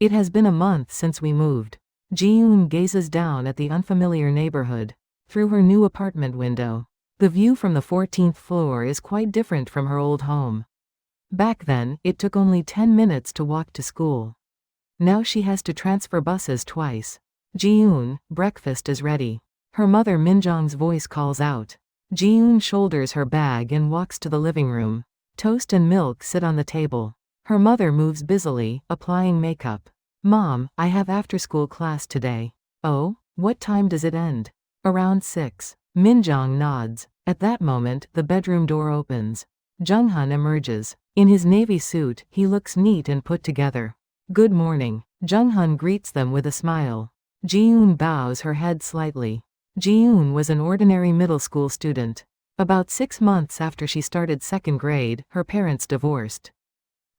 It has been a month since we moved. Ji-yoon gazes down at the unfamiliar neighborhood through her new apartment window. The view from the 14th floor is quite different from her old home. Back then, it took only 10 minutes to walk to school. Now she has to transfer buses twice. Ji-yoon, breakfast is ready. Her mother Minjong's voice calls out. Ji-yoon shoulders her bag and walks to the living room. Toast and milk sit on the table. Her mother moves busily, applying makeup. Mom, I have after-school class today. Oh? What time does it end? Around 6. Minjong nods. At that moment, the bedroom door opens. Junghan emerges. In his navy suit, he looks neat and put together. Good morning. Junghan greets them with a smile. Ji-yoon bows her head slightly. Ji-yoon was an ordinary middle school student. About 6 months after she started 2nd grade, her parents divorced.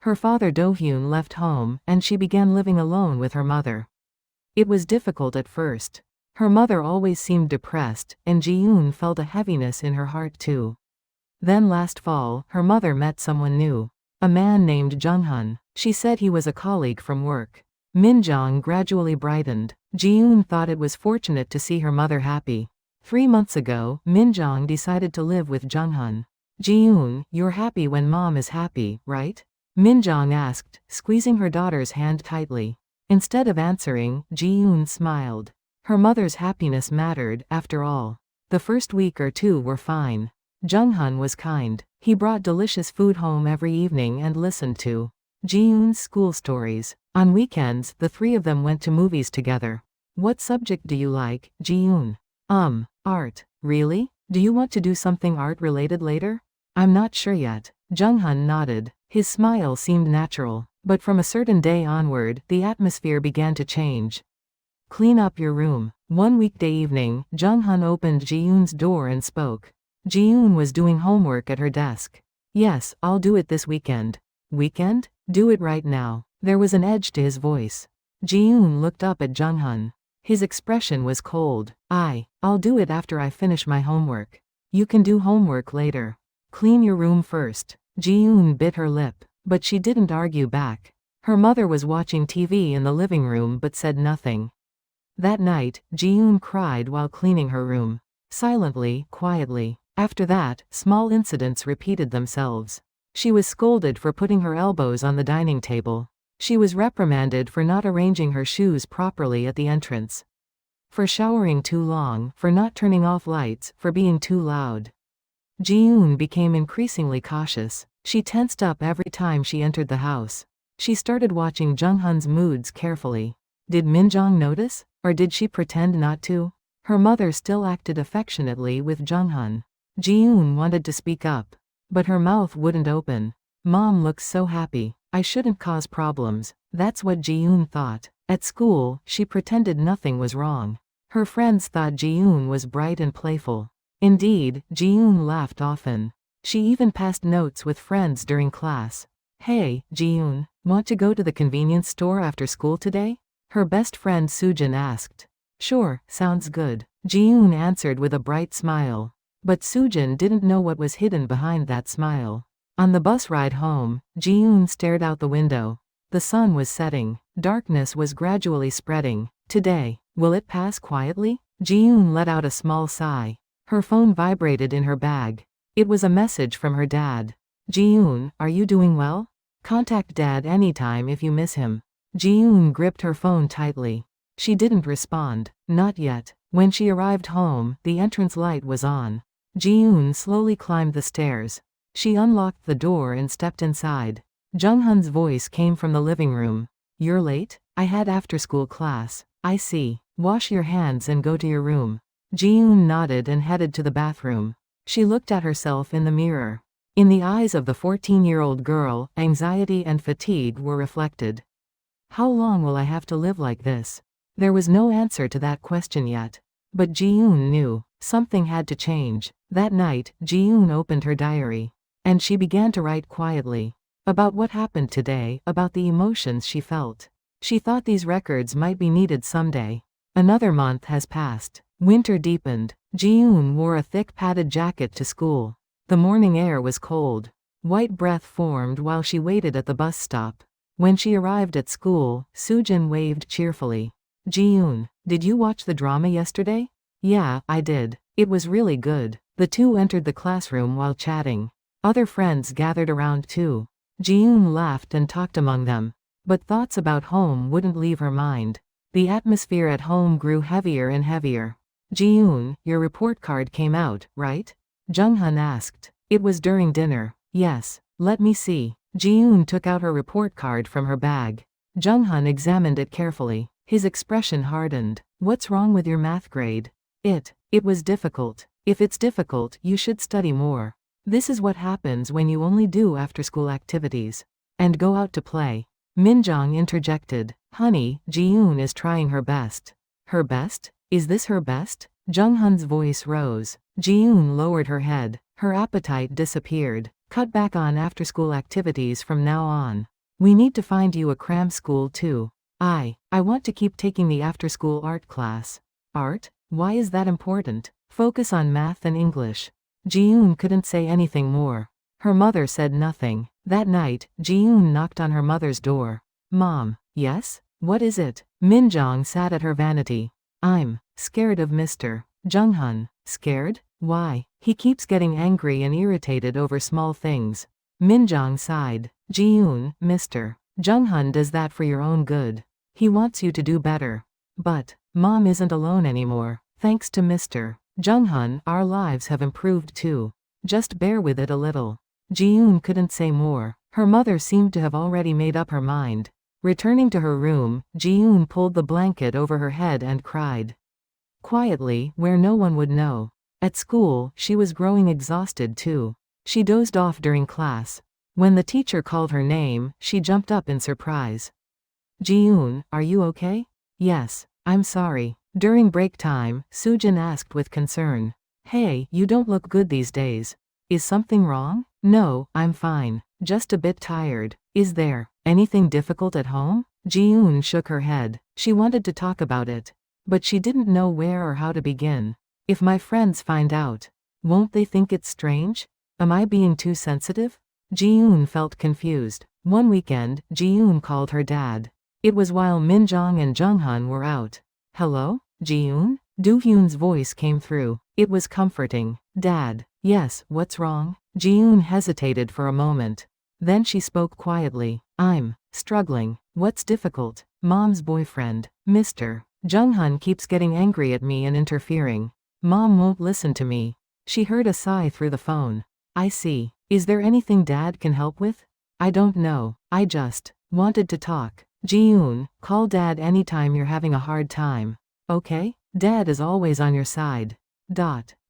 Her father Do-hyun left home, and she began living alone with her mother. It was difficult at first. Her mother always seemed depressed, and Ji-yoon felt a heaviness in her heart too. Then last fall, her mother met someone new. A man named Junghan. She said he was a colleague from work. Minjong gradually brightened. Ji-yoon thought it was fortunate to see her mother happy. 3 months ago, Minjong decided to live with Junghan. Ji-yoon, you're happy when mom is happy, right? Minjong asked, squeezing her daughter's hand tightly. Instead of answering, Ji-yoon smiled. Her mother's happiness mattered, after all. The first week or two were fine. Junghan was kind. He brought delicious food home every evening and listened to Ji-yoon's school stories. On weekends, the three of them went to movies together. What subject do you like, Ji-yoon? Art. Really? Do you want to do something art-related later? I'm not sure yet. Junghan nodded. His smile seemed natural. But from a certain day onward, the atmosphere began to change. Clean up your room. One weekday evening, Junghan opened Ji-yoon's door and spoke. Ji-yoon was doing homework at her desk. Yes, I'll do it this weekend. Weekend? Do it right now. There was an edge to his voice. Ji-yoon looked up at Junghan. His expression was cold. I'll do it after I finish my homework. You can do homework later. Clean your room first. Ji-yoon bit her lip, but she didn't argue back. Her mother was watching TV in the living room but said nothing. That night, Ji-yoon cried while cleaning her room. Silently, quietly. After that, small incidents repeated themselves. She was scolded for putting her elbows on the dining table. She was reprimanded for not arranging her shoes properly at the entrance. For showering too long, for not turning off lights, for being too loud. Ji-yoon became increasingly cautious. She tensed up every time she entered the house. She started watching Junghan's moods carefully. Did Minjong notice? Or did she pretend not to? Her mother still acted affectionately with Junghan. Ji-yoon wanted to speak up. But her mouth wouldn't open. Mom looks so happy. I shouldn't cause problems. That's what Ji-yoon thought. At school, she pretended nothing was wrong. Her friends thought Ji-yoon was bright and playful. Indeed, Ji-yoon laughed often. She even passed notes with friends during class. Hey, Ji-yoon, want to go to the convenience store after school today? Her best friend Soojin asked. Sure, sounds good. Ji-yoon answered with a bright smile. But Soojin didn't know what was hidden behind that smile. On the bus ride home, Ji-yoon stared out the window. The sun was setting. Darkness was gradually spreading. Today, will it pass quietly? Ji-yoon let out a small sigh. Her phone vibrated in her bag. It was a message from her dad. Ji-yoon, are you doing well? Contact Dad anytime if you miss him. Ji-yoon gripped her phone tightly. She didn't respond. Not yet. When she arrived home, the entrance light was on. Ji-yoon slowly climbed the stairs. She unlocked the door and stepped inside. Junghan's voice came from the living room. You're late? I had after-school class. I see. Wash your hands and go to your room. Ji-yoon nodded and headed to the bathroom. She looked at herself in the mirror. In the eyes of the 14-year-old girl, anxiety and fatigue were reflected. How long will I have to live like this? There was no answer to that question yet. But Ji-yoon knew. Something had to change. That night, Ji-yoon opened her diary. And she began to write quietly. About what happened today, about the emotions she felt. She thought these records might be needed someday. Another month has passed. Winter deepened. Ji-yoon wore a thick padded jacket to school. The morning air was cold. White breath formed while she waited at the bus stop. When she arrived at school, Soojin waved cheerfully. Ji-yoon, did you watch the drama yesterday? Yeah, I did. It was really good. The two entered the classroom while chatting. Other friends gathered around too. Ji-yoon laughed and talked among them. But thoughts about home wouldn't leave her mind. The atmosphere at home grew heavier and heavier. Ji-yoon, your report card came out, right? Jung-hun asked. It was during dinner. Yes. Let me see. Ji-yoon took out her report card from her bag. Jung-hun examined it carefully. His expression hardened. What's wrong with your math grade? It was difficult. If it's difficult, you should study more. This is what happens when you only do after-school activities. And go out to play. Minjong interjected. Honey, Ji-yoon is trying her best. Her best? Is this her best? Jung-hun's voice rose. Ji-yoon lowered her head. Her appetite disappeared. Cut back on after-school activities from now on. We need to find you a cram school too. I want to keep taking the after-school art class. Art? Why is that important? Focus on math and English. Ji-yoon couldn't say anything more. Her mother said nothing. That night, Ji-yoon knocked on her mother's door. Mom. Yes? What is it? Minjong sat at her vanity. I'm scared of Mr. Jung-hun. Scared? Why? He keeps getting angry and irritated over small things. Minjong sighed. Ji-yoon, Mr. Jung-hun does that for your own good. He wants you to do better. But Mom isn't alone anymore. Thanks to Mr. Jung-hun, our lives have improved too. Just bear with it a little. Ji-yoon couldn't say more. Her mother seemed to have already made up her mind. Returning to her room, Ji-yoon pulled the blanket over her head and cried. Quietly, where no one would know. At school, she was growing exhausted too. She dozed off during class. When the teacher called her name, she jumped up in surprise. Ji-yoon, are you okay? Yes, I'm sorry. During break time, Soojin asked with concern. Hey, you don't look good these days. Is something wrong? No, I'm fine. Just a bit tired. Is there anything difficult at home? Ji-yoon shook her head. She wanted to talk about it. But she didn't know where or how to begin. If my friends find out, won't they think it's strange? Am I being too sensitive? Ji-yoon felt confused. One weekend, Ji-yoon called her dad. It was while Minjong and Jung-hun were out. Hello? Ji-yoon? Do-hyun's voice came through. It was comforting. Dad. Yes, what's wrong? Ji-yoon hesitated for a moment. Then she spoke quietly. I'm struggling. What's difficult? Mom's boyfriend, Mr. Jung-hun, keeps getting angry at me and interfering. Mom won't listen to me. She heard a sigh through the phone. I see. Is there anything Dad can help with? I don't know. I just wanted to talk. Ji-yoon, call Dad anytime you're having a hard time. Okay? Dad is always on your side.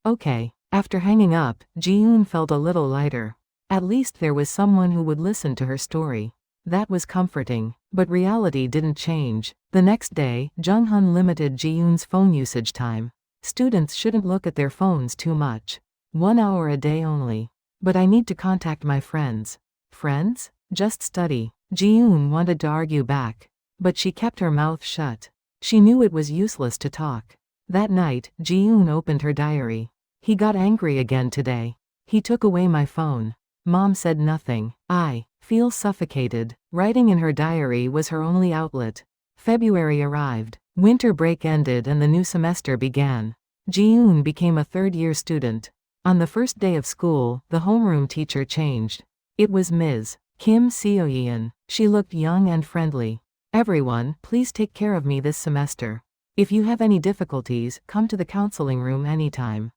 Okay. After hanging up, Ji-yoon felt a little lighter. At least there was someone who would listen to her story. That was comforting. But reality didn't change. The next day, Jung-hun limited Ji-yoon's phone usage time. Students shouldn't look at their phones too much. 1 hour a day only. But I need to contact my friends. Friends? Just study. Ji-yoon wanted to argue back. But she kept her mouth shut. She knew it was useless to talk. That night, Ji-yoon opened her diary. He got angry again today. He took away my phone. Mom said nothing. I feel suffocated. Writing in her diary was her only outlet. February arrived. Winter break ended and the new semester began. Ji-yoon became a third-year student. On the first day of school, the homeroom teacher changed. It was Ms. Kim Seo-yeon. She looked young and friendly. Everyone, please take care of me this semester. If you have any difficulties, come to the counseling room anytime.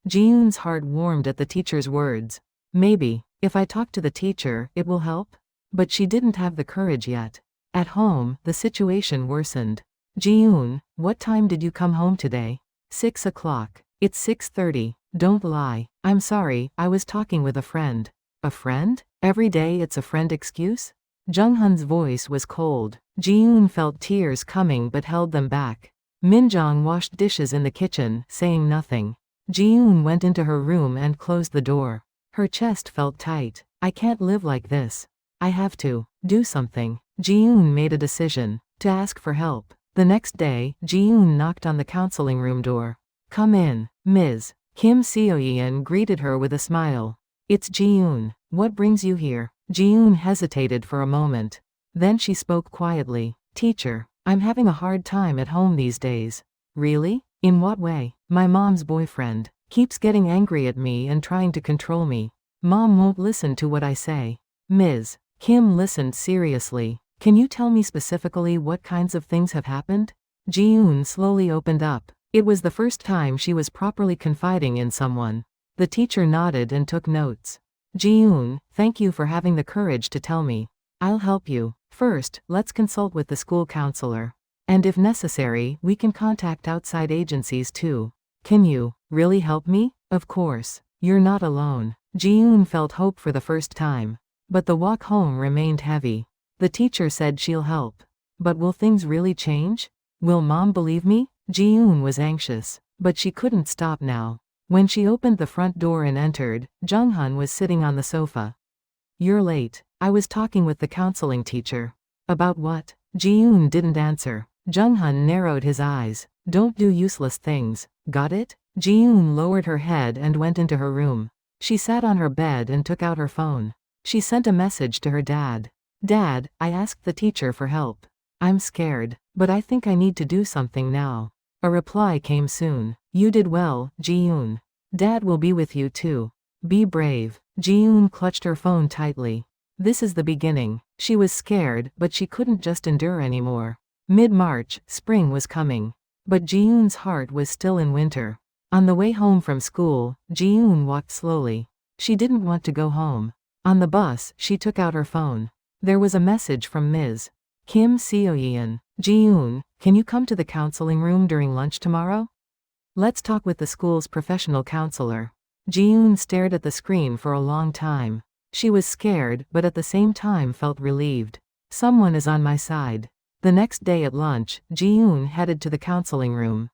Ji-yoon's heart warmed at the teacher's words. Maybe, if I talk to the teacher, it will help? But she didn't have the courage yet. At home, the situation worsened. Ji-yoon, what time did you come home today? 6 o'clock. It's 6:30. Don't lie. I'm sorry, I was talking with a friend. A friend? Every day it's a friend excuse? Jung-hun's voice was cold. Ji-yoon felt tears coming but held them back. Minjong washed dishes in the kitchen, saying nothing. Ji-yoon went into her room and closed the door. Her chest felt tight. I can't live like this. I have to do something. Ji-yoon made a decision to ask for help. The next day, Ji-yoon knocked on the counseling room door. Come in, Ms. Kim Seo-yeon greeted her with a smile. It's Ji-yoon. What brings you here? Ji-yoon hesitated for a moment. Then she spoke quietly. Teacher, I'm having a hard time at home these days. Really? In what way? My mom's boyfriend keeps getting angry at me and trying to control me. Mom won't listen to what I say. Ms. Kim listened seriously. Can you tell me specifically what kinds of things have happened? Ji-yoon slowly opened up. It was the first time she was properly confiding in someone. The teacher nodded and took notes. Ji-yoon, thank you for having the courage to tell me. I'll help you. First, let's consult with the school counselor. And if necessary, we can contact outside agencies too. Can you really help me? Of course. You're not alone. Ji-yoon felt hope for the first time. But the walk home remained heavy. The teacher said she'll help. But will things really change? Will mom believe me? Ji-yoon was anxious. But she couldn't stop now. When she opened the front door and entered, Jung-hun was sitting on the sofa. You're late. I was talking with the counseling teacher. About what? Ji-yoon didn't answer. Jung-hun narrowed his eyes. Don't do useless things. Got it? Ji-yoon lowered her head and went into her room. She sat on her bed and took out her phone. She sent a message to her dad. Dad, I asked the teacher for help. I'm scared, but I think I need to do something now. A reply came soon. You did well, Ji-yoon. Dad will be with you too. Be brave. Ji-yoon clutched her phone tightly. This is the beginning. She was scared, but she couldn't just endure anymore. Mid-March, spring was coming. But Ji-yoon's heart was still in winter. On the way home from school, Ji-yoon walked slowly. She didn't want to go home. On the bus, she took out her phone. There was a message from Ms. Kim Seo-yeon. Ji-yoon, can you come to the counseling room during lunch tomorrow? Let's talk with the school's professional counselor. Ji-yoon stared at the screen for a long time. She was scared, but at the same time felt relieved. Someone is on my side. The next day at lunch, Ji-yoon headed to the counseling room.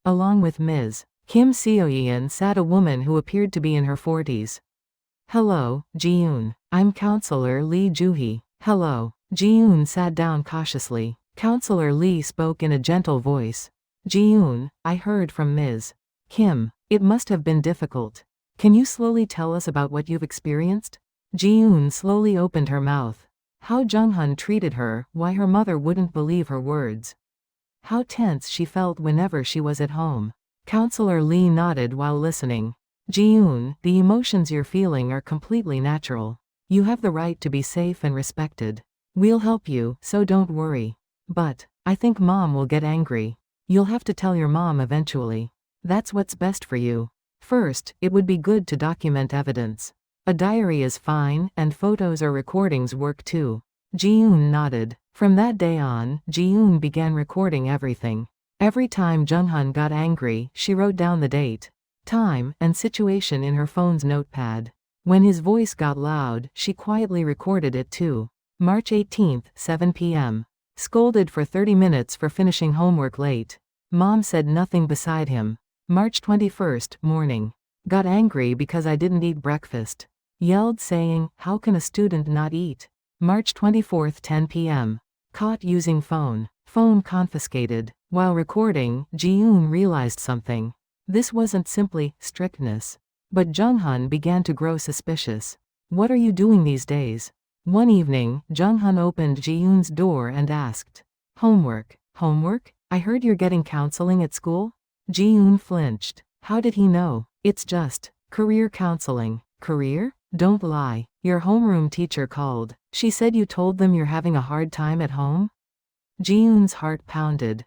Along with Ms. Kim Seo-yeon sat a woman who appeared to be in her 40s. Hello, Ji-yoon. I'm Counselor Lee Joo-hee. Hello. Ji-yoon sat down cautiously. Counselor Lee spoke in a gentle voice. Ji-yoon, I heard from Ms. Kim. It must have been difficult. Can you slowly tell us about what you've experienced? Ji-yoon slowly opened her mouth. How Jung-hun treated her, why her mother wouldn't believe her words. How tense she felt whenever she was at home. Counselor Lee nodded while listening. Ji-yoon, the emotions you're feeling are completely natural. You have the right to be safe and respected. We'll help you, so don't worry. But I think mom will get angry. You'll have to tell your mom eventually. That's what's best for you. First, it would be good to document evidence. A diary is fine, and photos or recordings work too. Ji-yoon nodded. From that day on, Ji-yoon began recording everything. Every time Jung-hun got angry, she wrote down the date, time, and situation in her phone's notepad. When his voice got loud, she quietly recorded it too. March 18, 7 p.m. Scolded for 30 minutes for finishing homework late. Mom said nothing beside him. March 21st, morning. Got angry because I didn't eat breakfast. Yelled saying, how can a student not eat? March 24th, 10 p.m. Caught using phone. Phone confiscated. While recording, Ji-yoon realized something. This wasn't simply strictness. But Jung-hun began to grow suspicious. What are you doing these days? One evening, Jung-hun opened Ji-yoon's door and asked, homework. Homework? I heard you're getting counseling at school? Ji-yoon flinched. How did he know? It's just career counseling. Career? Don't lie. Your homeroom teacher called. She said you told them you're having a hard time at home? Ji-yoon's heart pounded.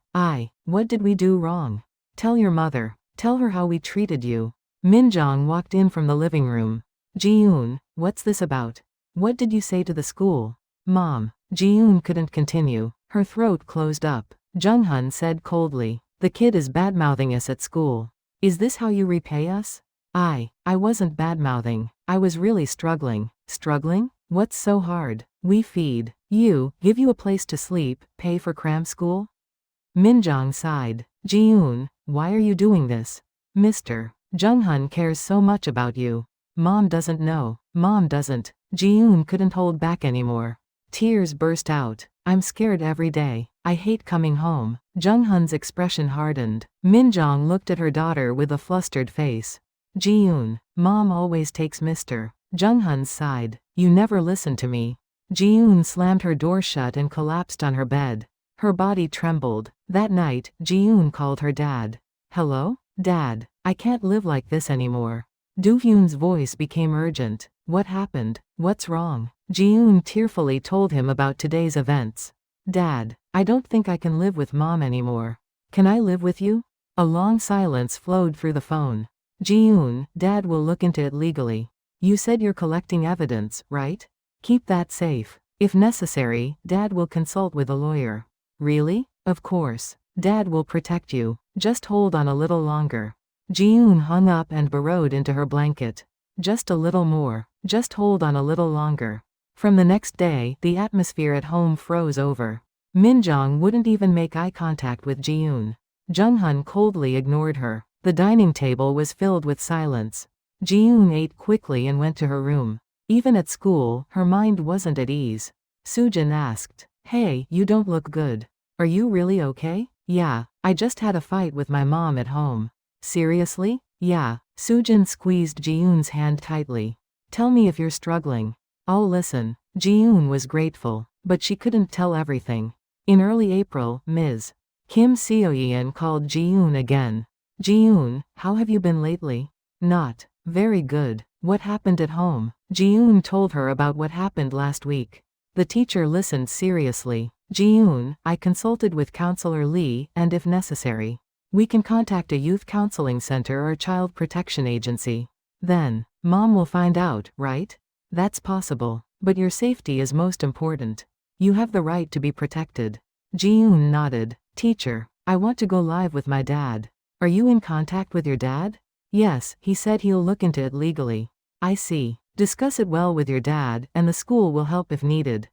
What did we do wrong? Tell your mother. Tell her how we treated you. Min-jong walked in from the living room. Ji-yoon, what's this about? What did you say to the school? Mom. Ji-yoon couldn't continue. Her throat closed up. Jung-hun said coldly. The kid is badmouthing us at school. Is this how you repay us? I wasn't badmouthing. I was really struggling. Struggling? What's so hard? We feed you, give you a place to sleep, pay for cram school? Min-jong sighed. Ji-yoon, why are you doing this? Mr. Jung-hun cares so much about you. Mom doesn't know. Mom doesn't. Ji-yoon couldn't hold back anymore. Tears burst out. I'm scared every day. I hate coming home. Jung-hun's expression hardened. Min-jong looked at her daughter with a flustered face. Ji-yoon, Mom always takes Mr. Jung-hun's side. You never listen to me. Ji-yoon slammed her door shut and collapsed on her bed. Her body trembled. That night, Ji-yoon called her dad. Hello? Dad. I can't live like this anymore. Do-hyun's voice became urgent. What happened? What's wrong? Ji-yoon tearfully told him about today's events. Dad, I don't think I can live with Mom anymore. Can I live with you? A long silence flowed through the phone. Ji-yoon, Dad will look into it legally. You said you're collecting evidence, right? Keep that safe. If necessary, Dad will consult with a lawyer. Really? Of course. Dad will protect you. Just hold on a little longer. Ji-yoon hung up and burrowed into her blanket. Just a little more. Just hold on a little longer. From the next day, the atmosphere at home froze over. Minjong wouldn't even make eye contact with Ji-yoon. Jung-hun coldly ignored her. The dining table was filled with silence. Ji-yoon ate quickly and went to her room. Even at school, her mind wasn't at ease. Sujin asked, Hey, you don't look good. Are you really okay? Yeah, I just had a fight with my mom at home. Seriously? Yeah. Sujin squeezed Ji-yoon's hand tightly. Tell me if you're struggling. I'll listen. Ji-yoon was grateful, but she couldn't tell everything. In early April, Ms. Kim Seo-yeon called Ji-yoon again. Ji-yoon, how have you been lately? Not very good. What happened at home? Ji-yoon told her about what happened last week. The teacher listened seriously. Ji-yoon, I consulted with Counselor Lee, and if necessary, we can contact a youth counseling center or child protection agency. Then, Mom will find out, right? That's possible, but your safety is most important. You have the right to be protected. Ji-yoon nodded. Teacher, I want to go live with my dad. Are you in contact with your dad? Yes, he said he'll look into it legally. I see. Discuss it well with your dad, and the school will help if needed.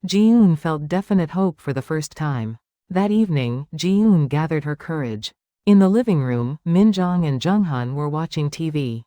Ji-yoon felt definite hope for the first time. That evening, Ji-yoon gathered her courage. In the living room, Minjong and Jung-hun were watching TV.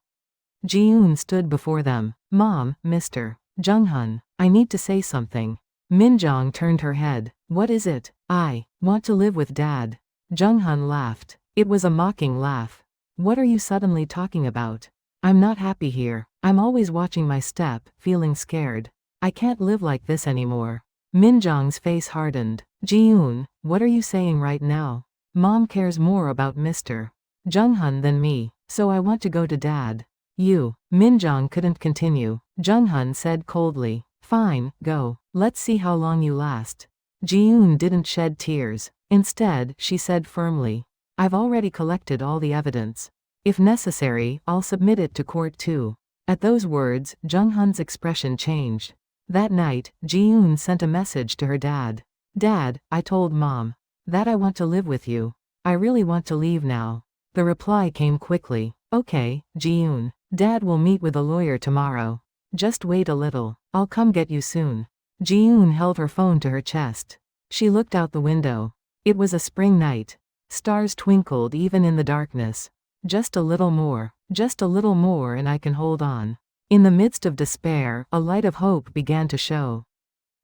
Ji-yoon stood before them. Mom, Mr. Jung-hun, I need to say something. Minjong turned her head. What is it? I want to live with Dad. Jung-hun laughed. It was a mocking laugh. What are you suddenly talking about? I'm not happy here. I'm always watching my step, feeling scared. I can't live like this anymore. Minjong's face hardened. Ji-yoon, what are you saying right now? Mom cares more about Mr. Jung-hun than me, so I want to go to Dad. You. Minjong couldn't continue. Jung-hun said coldly. Fine, go. Let's see how long you last. Ji-yoon didn't shed tears. Instead, she said firmly. I've already collected all the evidence. If necessary, I'll submit it to court too. At those words, Jung-hun's expression changed. That night, Ji-yoon sent a message to her dad. Dad, I told Mom that I want to live with you. I really want to leave now. The reply came quickly. Okay, Ji-yoon. Dad will meet with a lawyer tomorrow. Just wait a little. I'll come get you soon. Ji-yoon held her phone to her chest. She looked out the window. It was a spring night. Stars twinkled even in the darkness. Just a little more and I can hold on. In the midst of despair, a light of hope began to show.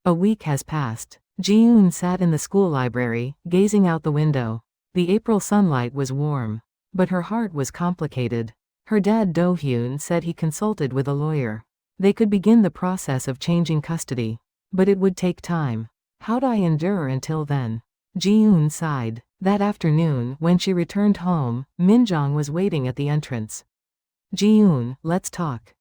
A week has passed. Ji-yoon sat in the school library, gazing out the window. The April sunlight was warm. But her heart was complicated. Her dad Do-hyun said he consulted with a lawyer. They could begin the process of changing custody. But it would take time. How'd I endure until then? Ji-yoon sighed. That afternoon, when she returned home, Minjong was waiting at the entrance. Ji-yoon, let's talk.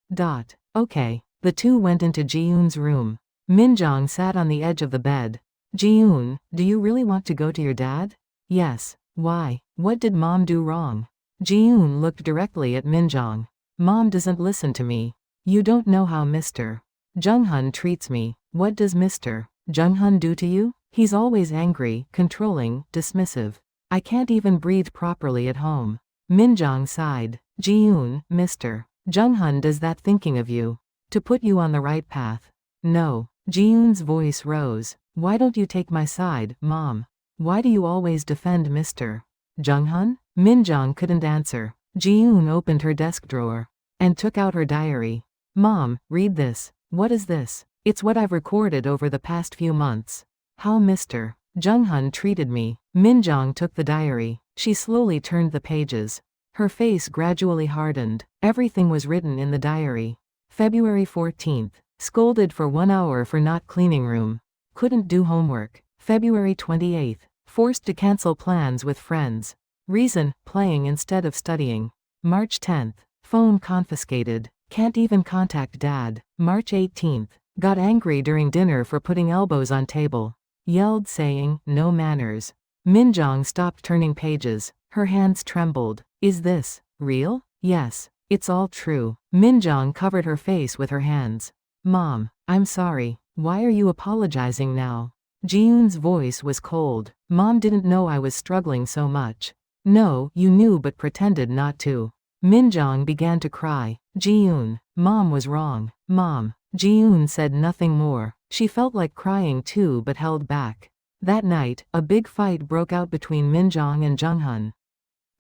Okay. The two went into Ji-yoon's room. Minjong sat on the edge of the bed. Ji-yoon, do you really want to go to your dad? Yes. Why? What did Mom do wrong? Ji-yoon looked directly at Minjong. Mom doesn't listen to me. You don't know how Mr. Jung-hun treats me. What does Mr. Jung-hun do to you? He's always angry, controlling, dismissive. I can't even breathe properly at home. Minjong sighed. Ji-yoon, Mr. Jung-hun does that thinking of you. To put you on the right path. No. Ji-yoon's voice rose. Why don't you take my side, Mom? Why do you always defend Mr. Jung-hun? Minjong couldn't answer. Ji-yoon opened her desk drawer and took out her diary. Mom, read this. What is this? It's what I've recorded over the past few months. How Mr. Jung-hun treated me. Minjong took the diary. She slowly turned the pages. Her face gradually hardened. Everything was written in the diary. February 14th. Scolded for 1 hour for not cleaning room. Couldn't do homework. February 28th. Forced to cancel plans with friends. Reason, playing instead of studying. March 10th. Phone confiscated. Can't even contact dad. March 18th. Got angry during dinner for putting elbows on table. Yelled saying, no manners. Minjong stopped turning pages. Her hands trembled. Is this real? Yes, it's all true. Minjong covered her face with her hands. Mom, I'm sorry. Why are you apologizing now? Ji-yoon's voice was cold. Mom didn't know I was struggling so much. No, you knew but pretended not to. Minjong began to cry. Ji-yoon, Mom was wrong. Mom. Ji-yoon said nothing more. She felt like crying too but held back. That night, a big fight broke out between Minjong and Junghan.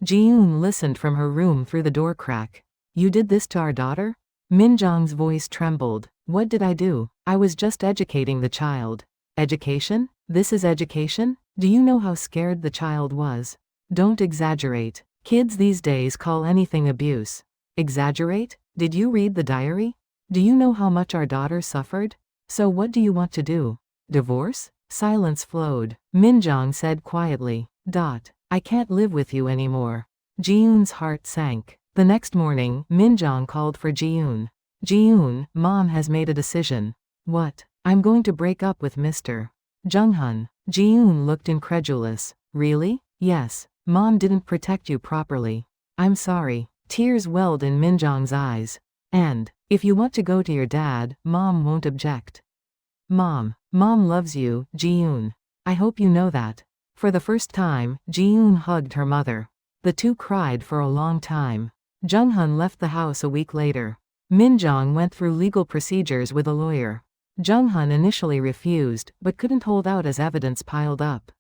Ji-yoon listened from her room through the door crack. You did this to our daughter? Minjong's voice trembled. What did I do? I was just educating the child. Education? This is education? Do you know how scared the child was? Don't exaggerate. Kids these days call anything abuse. Exaggerate? Did you read the diary? Do you know how much our daughter suffered? So what do you want to do? Divorce? Silence flowed. Minjong said quietly. I can't live with you anymore. Ji-yoon's heart sank. The next morning, Minjong called for Ji-yoon. Ji-yoon, Mom has made a decision. What? I'm going to break up with Mr. Junghan. Ji-yoon looked incredulous. Really? Yes. Mom didn't protect you properly. I'm sorry. Tears welled in Minjong's eyes. And, if you want to go to your dad, Mom won't object. Mom loves you, Ji-yoon. I hope you know that. For the first time, Ji-yoon hugged her mother. The two cried for a long time. Junghan left the house a week later. Minjong went through legal procedures with a lawyer. Junghan initially refused, but couldn't hold out as evidence piled up.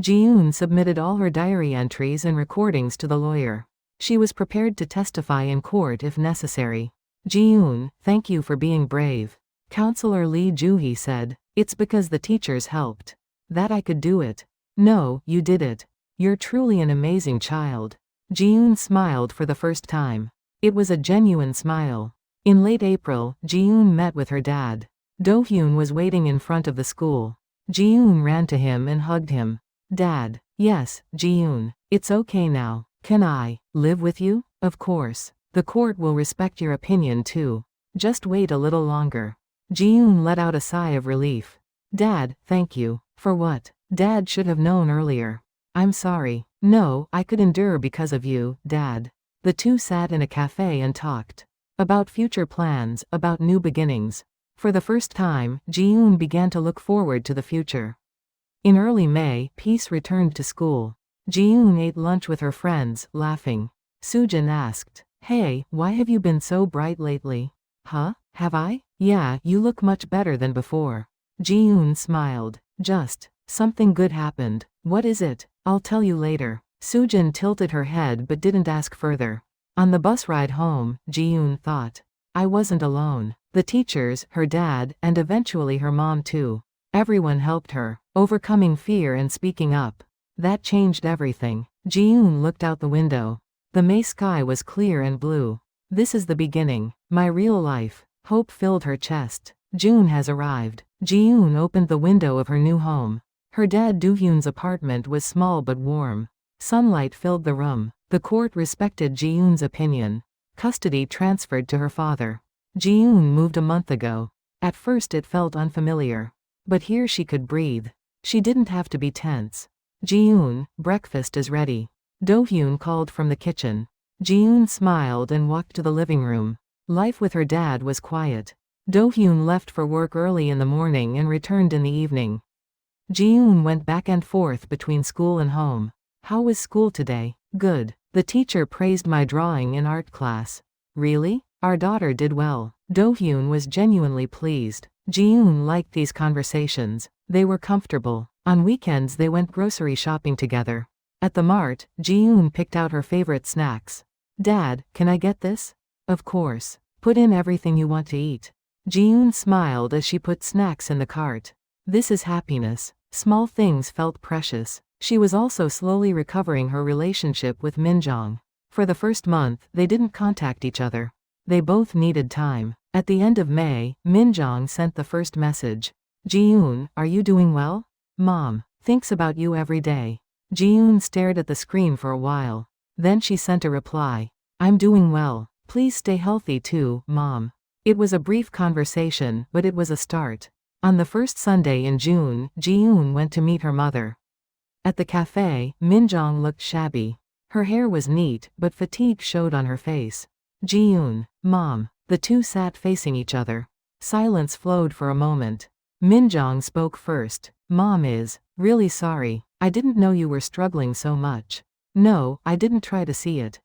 Ji-yoon submitted all her diary entries and recordings to the lawyer. She was prepared to testify in court if necessary. Ji-yoon, thank you for being brave. Counselor Lee Joo-hee said, it's because the teachers helped. That I could do it. No, you did it. You're truly an amazing child. Ji-yoon smiled for the first time. It was a genuine smile. In late April, Ji-yoon met with her dad. Do-hyun was waiting in front of the school. Ji-yoon ran to him and hugged him. Dad. Yes, Ji-yoon. It's okay now. Can I live with you? Of course. The court will respect your opinion too. Just wait a little longer. Ji-yoon let out a sigh of relief. Dad, thank you. For what? Dad should have known earlier. I'm sorry. No, I could endure because of you, Dad. The two sat in a cafe and talked. About future plans, about new beginnings. For the first time, Ji-yoon began to look forward to the future. In early May, Peace returned to school. Ji-yoon ate lunch with her friends, laughing. Soojin asked, Hey, why have you been so bright lately? Huh? Have I? Yeah, you look much better than before. Ji-yoon smiled. Just, something good happened. What is it? I'll tell you later. Soojin tilted her head but didn't ask further. On the bus ride home, Ji-yoon thought. I wasn't alone. The teachers, her dad, and eventually her mom too. Everyone helped her, overcoming fear and speaking up. That changed everything. Ji-yoon looked out the window. The May sky was clear and blue. This is the beginning. My real life. Hope filled her chest. June has arrived. Ji-yoon opened the window of her new home. Her dad Do-hyun's apartment was small but warm. Sunlight filled the room. The court respected Ji-yoon's opinion. Custody transferred to her father. Ji-yoon moved a month ago. At first it felt unfamiliar. But here she could breathe. She didn't have to be tense. Ji-yoon, breakfast is ready. Do-hyun called from the kitchen. Ji-yoon smiled and walked to the living room. Life with her dad was quiet. Do-hyun left for work early in the morning and returned in the evening. Ji-yoon went back and forth between school and home. How was school today? Good. The teacher praised my drawing in art class. Really? Our daughter did well. Do-hyun was genuinely pleased. Ji-yoon liked these conversations. They were comfortable. On weekends they went grocery shopping together. At the mart, Ji-yoon picked out her favorite snacks. Dad, can I get this? Of course. Put in everything you want to eat. Ji-yoon smiled as she put snacks in the cart. This is happiness. Small things felt precious. She was also slowly recovering her relationship with Minjong. For the first month, they didn't contact each other. They both needed time. At the end of May, Minjong sent the first message. Ji-yoon, are you doing well? Mom thinks about you every day. Ji-yoon stared at the screen for a while. Then she sent a reply. I'm doing well. Please stay healthy too, Mom. It was a brief conversation, but it was a start. On the first Sunday in June, Ji-yoon went to meet her mother. At the cafe, Minjong looked shabby. Her hair was neat, but fatigue showed on her face. Ji-yoon, Mom. The two sat facing each other. Silence flowed for a moment. Minjong spoke first. Mom is really sorry. I didn't know you were struggling so much. No, I didn't try to see it.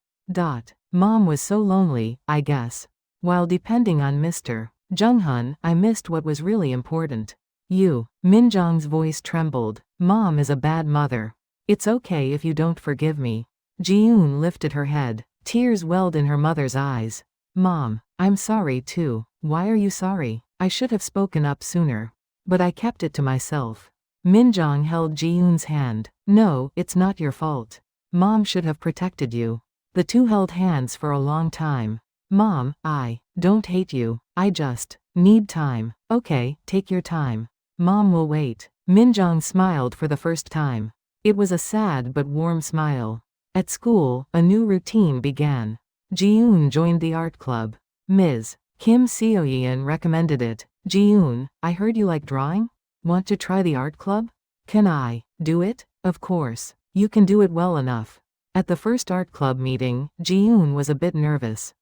Mom was so lonely, I guess. While depending on Mr. Jung-hun, I missed what was really important. You. Minjong's voice trembled. Mom is a bad mother. It's okay if you don't forgive me. Ji-yoon lifted her head. Tears welled in her mother's eyes. Mom, I'm sorry too. Why are you sorry? I should have spoken up sooner. But I kept it to myself. Minjong held Ji-yoon's hand. No, it's not your fault. Mom should have protected you. The two held hands for a long time. Mom, I don't hate you. I just need time. Okay, take your time. Mom will wait. Minjong smiled for the first time. It was a sad but warm smile. At school, a new routine began. Ji-yoon joined the art club. Ms. Kim Seo-yeon recommended it. Ji-yoon, I heard you like drawing? Want to try the art club? Can I do it? Of course. You can do it well enough. At the first art club meeting, Ji-yoon was a bit nervous.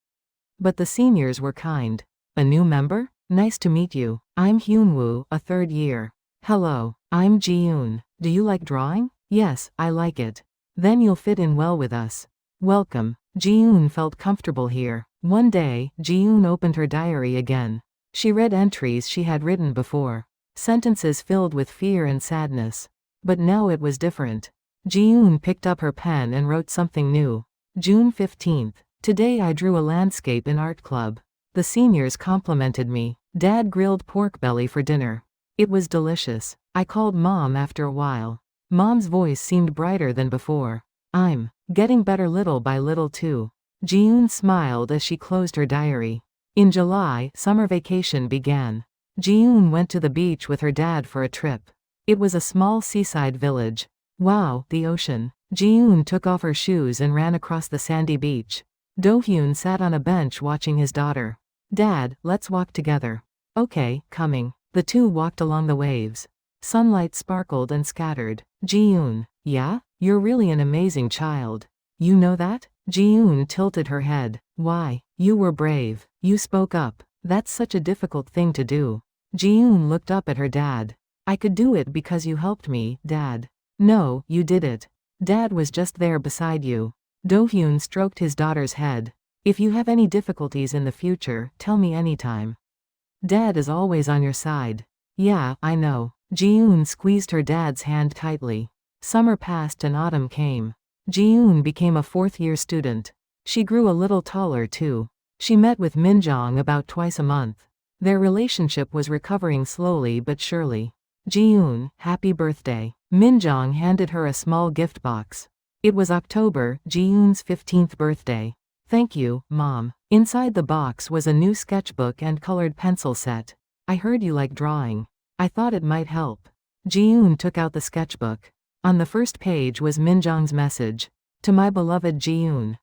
But the seniors were kind. A new member? Nice to meet you. I'm Hyunwoo, a third year. Hello, I'm Ji-yoon. Do you like drawing? Yes, I like it. Then you'll fit in well with us. Welcome. Ji-yoon felt comfortable here. One day, Ji-yoon opened her diary again. She read entries she had written before. Sentences filled with fear and sadness. But now it was different. Ji-yoon picked up her pen and wrote something new. June 15th. Today I drew a landscape in art club. The seniors complimented me. Dad grilled pork belly for dinner. It was delicious. I called Mom after a while. Mom's voice seemed brighter than before. I'm getting better little by little too. Ji-yoon smiled as she closed her diary. In July, summer vacation began. Ji-yoon went to the beach with her dad for a trip. It was a small seaside village. Wow, the ocean. Ji-yoon took off her shoes and ran across the sandy beach. Do-hyun sat on a bench watching his daughter. Dad, let's walk together. Okay, coming. The two walked along the waves. Sunlight sparkled and scattered. Ji-yoon, yeah? You're really an amazing child. You know that? Ji-yoon tilted her head. Why? You were brave. You spoke up. That's such a difficult thing to do. Ji-yoon looked up at her dad. I could do it because you helped me, Dad. No, you did it. Dad was just there beside you. Do-hyun stroked his daughter's head. If you have any difficulties in the future, tell me anytime. Dad is always on your side. Yeah, I know. Ji-yoon squeezed her dad's hand tightly. Summer passed and autumn came. Ji-yoon became a fourth-year student. She grew a little taller too. She met with Minjong about twice a month. Their relationship was recovering slowly but surely. Ji-yoon, happy birthday. Minjong handed her a small gift box. It was October, Ji-yoon's 15th birthday. Thank you, Mom. Inside the box was a new sketchbook and colored pencil set. I heard you like drawing. I thought it might help. Ji-yoon took out the sketchbook. On the first page was Minjong's message. To my beloved Ji-yoon.